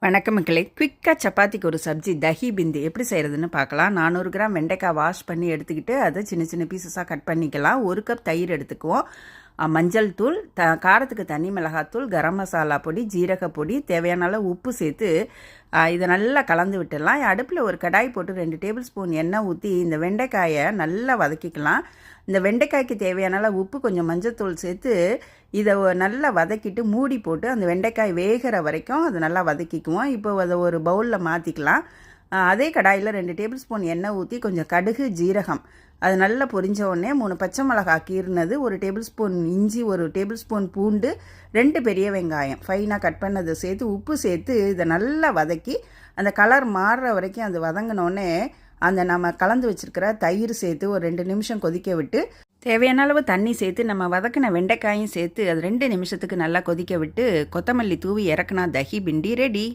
வணக்கம் மக்களே. குயிக்காக சப்பாத்திக்கு ஒரு சப்ஜி தஹி பிந்தி எப்படி செய்கிறதுன்னு பார்க்கலாம். 400 கிராம் வெண்டைக்காய் வாஷ் பண்ணி எடுத்துக்கிட்டு அதை சின்ன சின்ன பீசஸாக கட் பண்ணிக்கலாம். 1 கப் தயிர் எடுத்துக்குவோம். மஞ்சள் தூள், காரத்துக்கு தனி மிளகாத்தூள், கரம் மசாலா பொடி, ஜீரக பொடி, தேவையான அளவு உப்பு சேர்த்து இதை நல்லா கலந்து விட்டுடலாம். அடுப்பில் ஒரு கடாய் போட்டு 2 டேபிள் ஸ்பூன் எண்ணெய் ஊற்றி இந்த வெண்டைக்காயை நல்லா வதக்கிக்கலாம். இந்த வெண்டைக்காய்க்கு தேவையான அளவு உப்பு, கொஞ்சம் மஞ்சத்தூள் சேர்த்து இதை நல்லா வதக்கிட்டு மூடி போட்டு அந்த வெண்டைக்காய் வேகிற வரைக்கும் அதை நல்லா வதக்கிக்குவோம். இப்போ அதை ஒரு பவுலில் மாற்றிக்கலாம். அதே கடாயில் 2 டேபிள் ஸ்பூன் எண்ணெய் ஊற்றி கொஞ்சம் கடுகு, ஜீரகம் அது நல்லா பொரிஞ்ச உடனே 3 பச்சை மிளகாய் கீறினது, 1 டேபிள் ஸ்பூன் இஞ்சி, 1 டேபிள் ஸ்பூன் பூண்டு, 2 பெரிய வெங்காயம் ஃபைனாக கட் பண்ணதை சேர்த்து உப்பு சேர்த்து இதை நல்லா வதக்கி அந்த கலர் மாறுற வரைக்கும் அது வதங்கினோடனே அந்த நம்ம கலந்து வச்சுருக்கிற தயிர் சேர்த்து ஒரு 2 நிமிஷம் கொதிக்க விட்டு தேவையான அளவு தண்ணி சேர்த்து நம்ம வதக்கின வெண்டைக்காயும் சேர்த்து அது 2 நிமிஷத்துக்கு நல்லா கொதிக்க விட்டு கொத்தமல்லி தூவி இறக்குனா தஹி பிண்டி ரெடி.